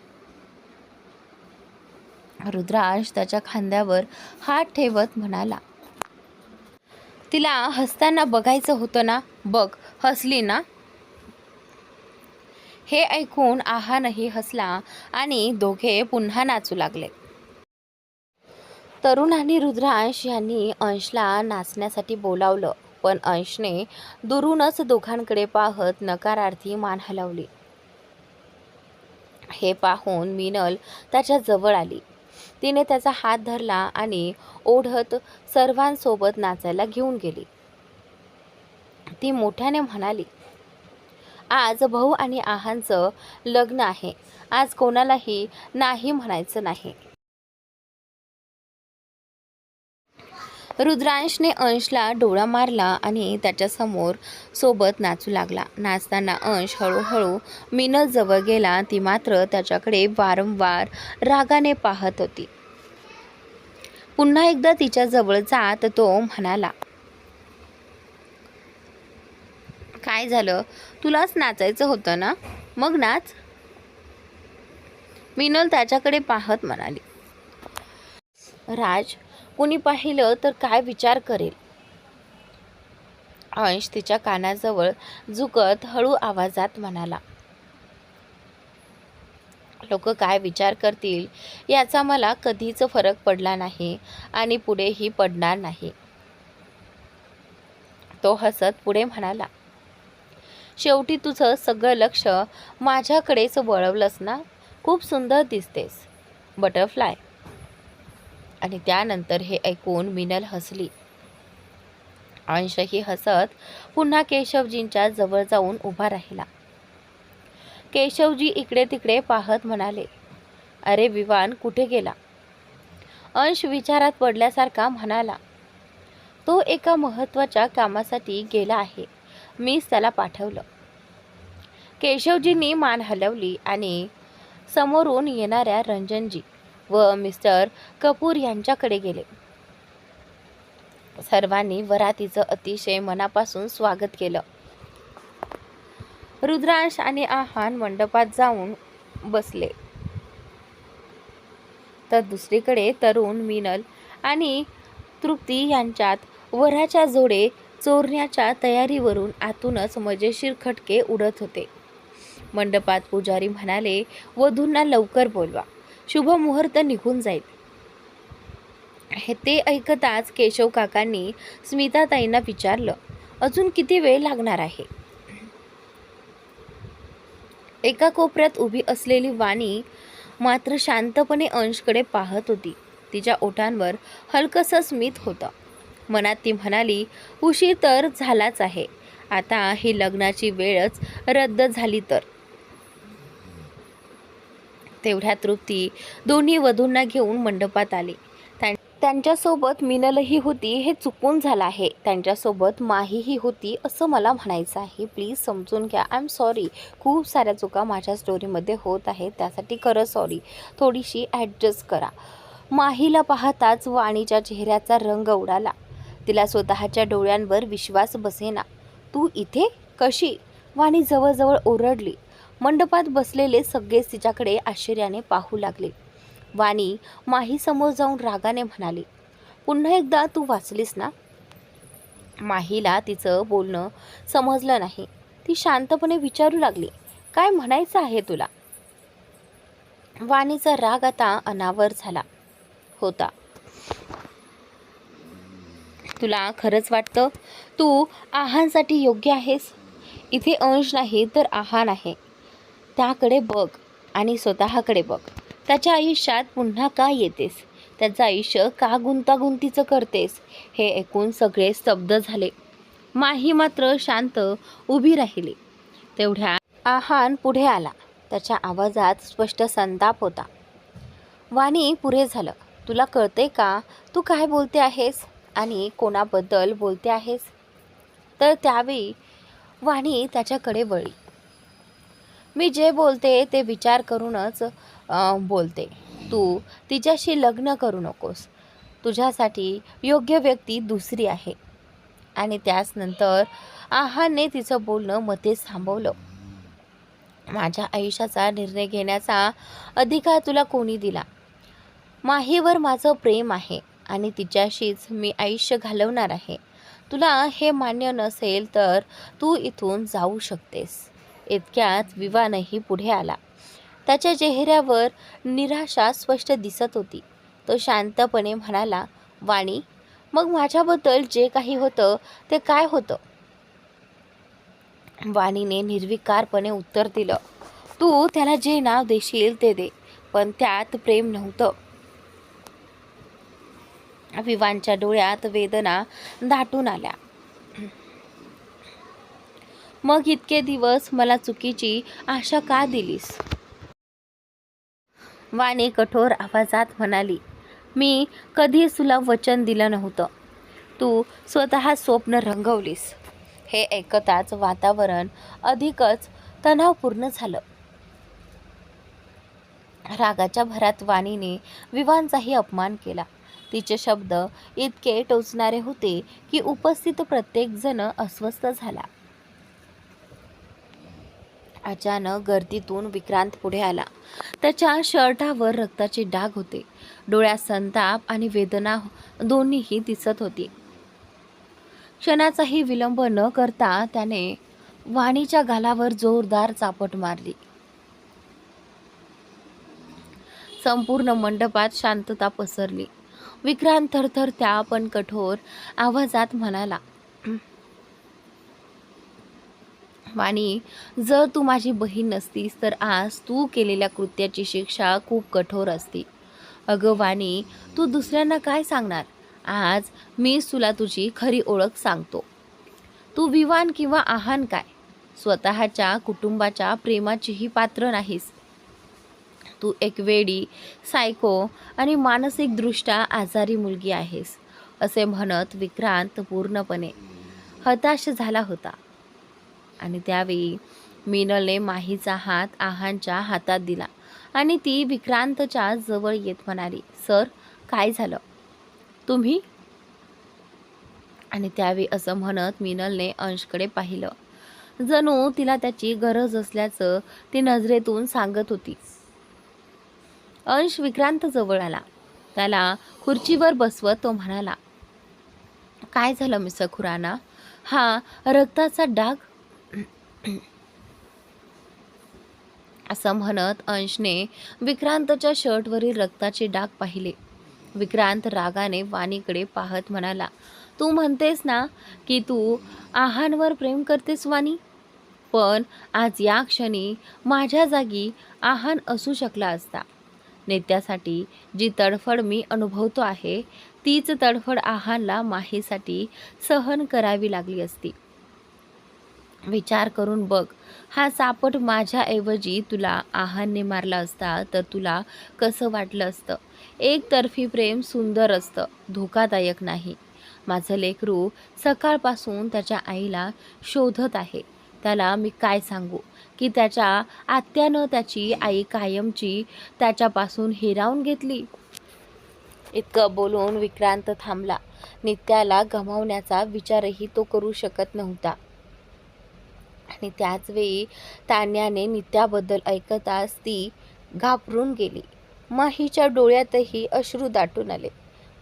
रुद्रांश त्याच्या खांद्यावर हात ठेवत म्हणाला, तिला हसताना बघायचं होतं ना, बघ हसली ना. हे ऐकून आहानही हसला आणि दोघे पुन्हा नाचू लागले. तरुण आणि रुद्रांश यांनी अंशला नाचण्यासाठी बोलावलं, पण अंशने दुरूनच दोघांकडे पाहत नकारार्थी मान हलवली. हे पाहून मिनल त्याच्या जवळ आली. तिने त्याचा हात धरला आणि ओढत सर्वांसोबत नाचायला घेऊन गेली. ती मोठ्याने म्हणाली, आज भाऊ आणि आहानचं लग्न आहे, आज कोणालाही नाही म्हणायचं नाही. रुद्रांशने अंशला डोळा मारला आणि त्याच्यासमोर सोबत नाचू लागला. नाचताना अंश हळूहळू मिनल जवळ गेला. ती मात्र त्याच्याकडे वारंवार रागाने पाहत होती. पुन्हा एकदा तिच्या जवळ जात तो म्हणाला, काय झालं, तुलाच नाचायचं होतं ना, मग नाच. मिनल त्याच्याकडे पाहत म्हणाली, राज, कुणी पाहिलं तर काय विचार करेल. अंश तिच्या कानाजवळ झुकत हळू आवाजात म्हणाला, लोक काय विचार करतील याचा मला कधीच फरक पडला नाही आणि पुढेही पडणार नाही. तो हसत पुढे म्हणाला, शेवटी तुझं सगळं लक्ष माझ्याकडेच वळवलंस ना, खूप सुंदर दिसतेस बटरफ्लाय. आणि त्यानंतर हे ऐकून मिनल हसली. अंशही हसत पुन्हा केशवजींच्या जवळ जाऊन उभा राहिला. केशवजी इकडे तिकडे पाहत म्हणाले, अरे विवान कुठे गेला. अंश विचारात पडल्यासारखा म्हणाला, तो एका महत्त्वाच्या कामासाठी गेला आहे, मीच त्याला पाठवलं. केशवजींनी मान हलवली आणि समोरून येणाऱ्या रंजनजी व मिस्टर कपूर यांच्याकडे गेले. सर्वांनी वरातीचं अतिशय मनापासून स्वागत केलं. रुद्रांश आणि आहान मंडपात जाऊन बसले, तर दुसरीकडे तरुण, मिनल आणि तृप्ती यांच्यात वराच्या जोडे चोरण्याच्या तयारीवरून आतूनच मजेशीर खटके उडत होते. मंडपात पुजारी म्हणाले, वधूंना लवकर बोलवा, शुभ मुहूर्त निघून जाईल. ते ऐकताच केशव काकांनी स्मिताताईंना विचारलं, अजून किती वेळ लागणार आहे. एका कोपऱ्यात उभी असलेली वाणी मात्र शांतपणे अंशकडे पाहत होती. तिच्या ओठांवर हलकसं स्मित होतं. मनात ती म्हणाली, उशीर तर झालाच आहे, आता ही लग्नाची वेळच रद्द झाली तर. तेवढ्या तृप्ती दोन्ही वधूंना घेऊन मंडपात आली. त्यांच्यासोबत मिनलही होती हे चुकून झालं आहे. त्यांच्यासोबत माहीही होती असं मला म्हणायचं आहे. प्लीज समजून घ्या. I am sorry. खूप साऱ्या चुका माझ्या स्टोरीमध्ये होत आहेत, त्यासाठी खरं सॉरी. थोडीशी ॲडजस्ट करा. माहीला पाहताच वाणीच्या चेहऱ्याचा रंग उडाला. तिला स्वतःच्या डोळ्यांवर विश्वास बसेना. तू इथे कशी? वाणी जवळजवळ ओरडली. मंडपात बसलेले सगळेच तिच्याकडे आश्चर्याने पाहू लागले. वाणी माहीसमोर जाऊन रागाने म्हणाली, पुन्हा एकदा तू वाचलीस ना? माहीला तिचं बोलणं समजलं नाही. ती शांतपणे विचारू लागली, काय म्हणायचं आहे तुला? वाणीचा राग आता अनावर झाला होता. तुला खरंच वाटतं तू आहानसाठी योग्य आहेस? इथे अंश नाही तर आहान आहे. त्याकडे बघ आणि स्वतःकडे बघ. त्याच्या आयुष्यात पुन्हा का येतेस? त्याचं आयुष्य का गुंतागुंतीचं करतेस? हे ऐकून सगळे स्तब्ध झाले. माही मात्र शांत उभी राहिली. तेवढ्या आहान पुढे आला. त्याच्या आवाजात स्पष्ट संताप होता. वाणी, पुरे झालं. तुला कळते का तू काय बोलते आहेस आणि कोणाबद्दल बोलते आहेस? तर त्यावेळी वाणी त्याच्याकडे वळली. मी जे बोलते ते विचार करूनच बोलते. तू तिच्याशी लग्न करू नकोस. तुझ्यासाठी योग्य व्यक्ती दुसरी आहे. आणि त्याच नंतर आहाने तिचं बोलणं मध्येच थांबवलं. माझ्या आयुष्याचा निर्णय घेण्याचा अधिकार तुला कोणी दिला? माहीवर माझं प्रेम आहे आणि तिच्याशीच मी आयुष्य घालवणार आहे. तुला हे मान्य नसेल तर तू इथून जाऊ शकतेस. इतक्यात विवानही पुढे आला. त्याच्या चेहऱ्यावर निराशा स्पष्ट दिसत होती. तो शांतपणे म्हणाला, वाणी, मग माझ्याबद्दल जे काही होतं ते काय होतं? वाणीने निर्विकारपणे उत्तर दिलं, तू त्याला जे नाव देशील ते दे, पण त्यात प्रेम नव्हतं. विवानच्या डोळ्यात वेदना दाटून आल्या. मग इतके दिवस मला चुकीची आशा का दिलीस? वाणी कठोर आवाजात म्हणाली, मी कधीच तुला वचन दिलं नव्हतं. तू स्वतः स्वप्न रंगवलीस. हे ऐकताच वातावरण अधिकच तणावपूर्ण झालं. रागाच्या भरात वाणीने विवानचाही अपमान केला. तिचे शब्द इतके टोचणारे होते की उपस्थित प्रत्येक जण अस्वस्थ झाला. अचानक गर्दीतून विक्रांत पुढे आला. त्याच्या शर्टावर रक्ताचे डाग होते. डोळ्यात संताप आणि वेदना दोन्हीही दिसत होती. क्षणाचाही विलंब न करता त्याने वाणीच्या गालावर जोरदार चापट मारली. संपूर्ण मंडपात शांतता पसरली. विक्रांत थरथरत्या पण कठोर आवाजात म्हणाला, वाणी, जर तू माझी बहीण नसतीस तर आज तू केलेल्या कृत्याची शिक्षा खूप कठोर असती. अगं वाणी, तू दुसऱ्यांना काय सांगणार? आज मीच तुला तुझी खरी ओळख सांगतो. तू विवान किंवा आहान काय, स्वतःच्या कुटुंबाच्या प्रेमाचीही पात्र नाहीस. तू एक वेडी, सायको आणि मानसिकदृष्ट्या आजारी मुलगी आहेस. असे म्हणत विक्रांत पूर्णपणे हताश झाला होता. आणि त्यावेळी मिनलने माहीचा हात आहानच्या हातात दिला आणि ती विक्रांतच्या जवळ येत म्हणाली, सर, काय झालं? तुम्ही? आणि त्यावेळी असं म्हणत मिनलने अंशकडे पाहिलं. जणू तिला त्याची गरज असल्याचं ती नजरेतून सांगत होती. अंश विक्रांत जवळ आला. त्याला खुर्चीवर बसवत तो म्हणाला, काय झालं मिस्टर खुराना? हा रक्ताचा डाग? असं म्हणत अंशने विक्रांतच्या शर्टवरील रक्ताचे डाग पाहिले. विक्रांत रागाने वाणीकडे पाहत म्हणाला, तू म्हणतेस ना की तू आहानवर प्रेम करतेस वाणी, पण आज या क्षणी माझ्या जागी आहान असू शकला असता. नेत्यासाठी जी तडफड मी अनुभवतो आहे तीच तडफड आहानला माहीसाठी सहन करावी लागली असती. विचार करून बघ, हा सापट माझ्याऐवजी तुला आहानने मारला असता तर तुला कसं वाटलं असतं एकतर्फी प्रेम सुंदर असतं, धोकादायक नाही. माझं लेकरू सकाळपासून त्याच्या आईला शोधत आहे. त्याला मी काय सांगू की त्याच्या आत्यानं त्याची आई कायमची त्याच्यापासून हिरावून घेतली. इतकं बोलून विक्रांत थांबला. नित्याला गमावण्याचा विचारही तो करू शकत नव्हता. आणि त्याच वेळी तान्याने नित्याबद्दल ऐकताच ती घाबरून गेली. माहीच्या डोळ्यातही अश्रू दाटून आले.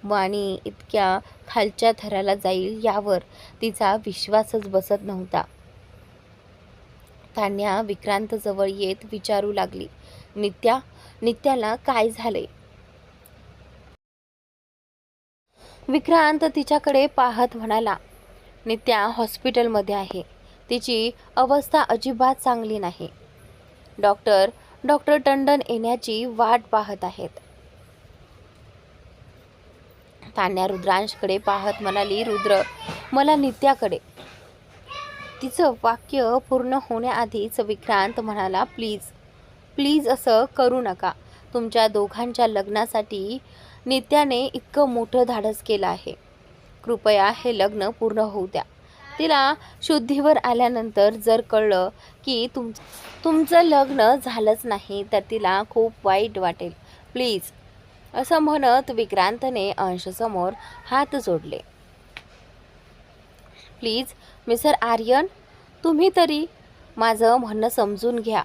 वाणी इतक्या खालच्या थराला जाईल यावर तिचा विश्वासच बसत नव्हता. तान्या विक्रांत जवळ येत विचारू लागली, नित्याला काय झाले? विक्रांत तिच्याकडे पाहत म्हणाला, नित्या हॉस्पिटलमध्ये आहे. तिची अवस्था अजिबात चांगली नाही. डॉक्टर टंडन येण्याची वाट पाहत आहेत. तान्या रुद्रांशकडे पाहत म्हणाली, रुद्र, मला नित्याकडे. तिचं वाक्य पूर्ण होण्याआधीच विक्रांत म्हणाला, प्लीज असं करू नका. तुमच्या दोघांच्या लग्नासाठी नित्याने इतकं मोठं धाडस केलं आहे. कृपया हे लग्न पूर्ण होऊ द्या. तिला शुद्धीवर आल्यानंतर जर कळलं की तुमचं लग्न झालंच नाही तर तिला खूप वाईट वाटेल. प्लीज, असं म्हणत विक्रांतने अंशसमोर हात जोडले. प्लीज मिस्टर आर्यन, तुम्ही तरी माझं म्हणणं समजून घ्या.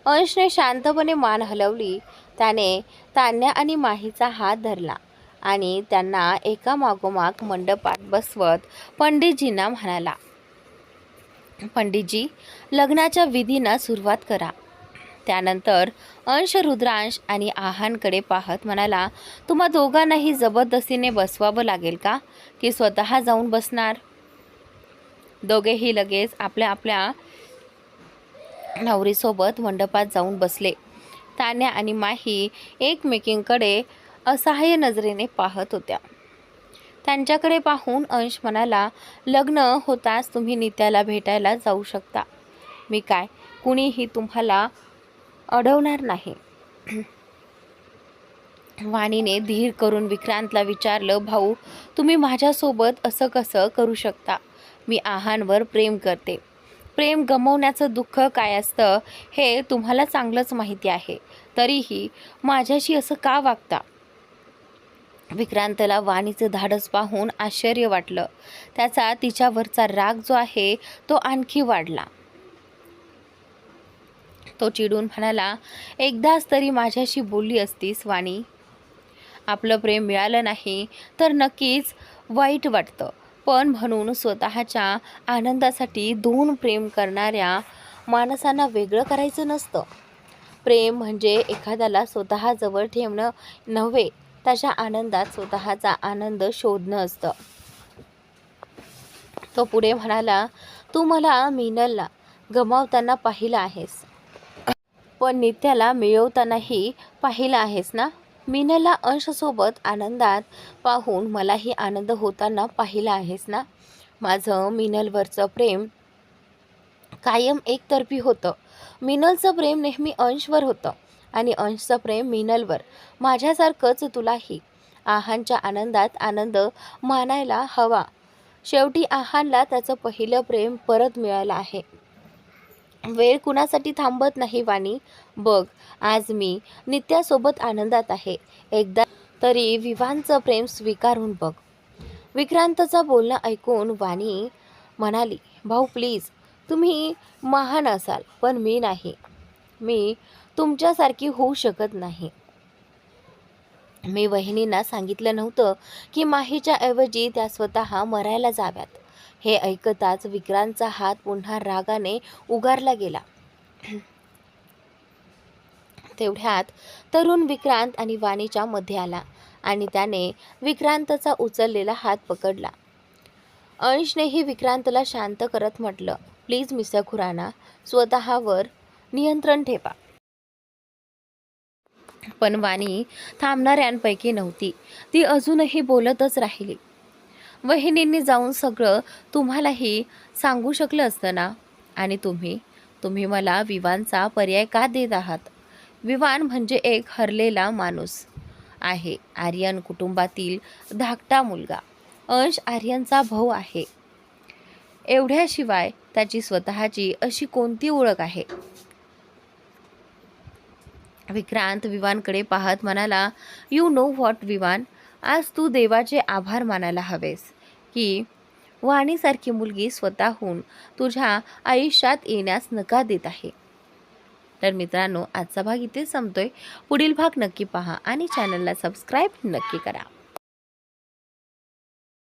अंशने शांतपणे मान हलवली. त्याने तान्या आणि माहीचा हात धरला आणि त्यांना एका मागोमाग मंडपात बसवत पंडितजींना म्हणाला, पंडितजी, लग्नाच्या विधींना सुरुवात करा. त्यानंतर अंश रुद्रांश आणि आहानकडे पाहत म्हणाला, तुम्हा दोघांनाही जबरदस्तीने बसवावं लागेल का की स्वतः जाऊन बसणार? दोघेही लगेच आपल्या आपल्या नवरीसोबत मंडपात जाऊन बसले. तान्या आणि माही एकमेकींकडे असहाय्य नजरेने पाहत होत्या. त्यांच्याकडे पाहून अंश म्हणाला, लग्न होताच तुम्ही नित्याला भेटायला जाऊ शकता. मी काय कुणीही तुम्हाला अडवणार नाही. वाणीने धीर करून विक्रांतला विचारलं, भाऊ, तुम्ही माझ्यासोबत असं कसं करू शकता? मी आहानवर प्रेम करते. प्रेम गमावण्याचं दुःख काय असतं हे तुम्हाला चांगलंच माहिती आहे. तरीही माझ्याशी असं का वागता? विक्रांतला वाणीचं धाडस पाहून आश्चर्य वाटलं. त्याचा तिच्यावरचा राग जो आहे तो आणखी वाढला. तो चिडून म्हणाला, एकदाच तरी माझ्याशी बोलली असतीस वाणी. आपलं प्रेम मिळालं नाही तर नक्कीच वाईट वाटतं, पण म्हणून स्वतःच्या आनंदासाठी दोन प्रेम करणाऱ्या माणसांना वेगळं करायचं नसतं. प्रेम म्हणजे एखाद्याला स्वतःजवळ ठेवणं नव्हे, त्याच्या आनंदात स्वतःचा आनंद शोधणं असतं. तो पुढे म्हणाला, तू मला मीनलला गमावताना पाहिलं आहेस, पण नित्याला मिळवतानाही पाहिलं आहेस ना? मीनलला अंशसोबत आनंदात पाहून मलाही आनंद होताना पाहिलं आहेस ना? माझं मीनलवरचं प्रेम कायम एकतर्फी होतं. मीनलचं प्रेम नेहमी अंशवर होतं आणि अंशचं प्रेम मीनलवर. माझ्यासारखंच तुलाही आहानच्या आनंदात आनंद मानायला हवा. शेवटी आहानला त्याचं पहिलं प्रेम परत मिळालं आहे. वेळ कुणासाठी थांबत नाही वाणी. बघ, आज मी नित्यासोबत आनंदात आहे. एकदा तरी विवांचं प्रेम स्वीकारून बघ. विक्रांतचं बोलणं ऐकून वाणी म्हणाली, भाऊ प्लीज, तुम्ही महान असाल पण मी नाही. मी तुमच्यासारखी होऊ शकत नाही. मी वहिनींना सांगितलं नव्हतं की माहीच्या ऐवजी त्या स्वतः मरायला जाव्यात. हे ऐकताच विक्रांतचा हात पुन्हा रागाने उगारला गेला. तेवढ्यात तरुण विक्रांत आणि वाणीच्या मध्ये आला आणि त्याने विक्रांतचा उचललेला हात पकडला. अंशनेही विक्रांतला शांत करत म्हटलं, प्लीज मिस्टर खुराना, स्वतःवर नियंत्रण ठेवा. पण वाणी थांबणाऱ्यांपैकी नव्हती. ती अजूनही बोलतच राहिली. वहिनींनी जाऊन सगळं तुम्हालाही सांगू शकलं असतं ना? आणि तुम्ही मला विवानचा पर्याय का देत आहात? विवान म्हणजे एक हरलेला माणूस आहे. आर्यन कुटुंबातील धाकटा मुलगा. अंश आर्यनचा भाऊ आहे. एवढ्याशिवाय त्याची स्वतःची अशी कोणती ओळख आहे? विक्रांत विवानकडे पाहत म्हणाला, यू नो व्हॉट विवान, आज तू देवाचे आभार मानायला हवेस की वाणीसारखी मुलगी स्वतःहून तुझ्या आयुष्यात येण्यास नकार देत आहे. तर मित्रांनो, आजचा भाग इथे संपतोय. पुढील भाग नक्की पहा आणि चॅनलला सबस्क्राईब नक्की करा.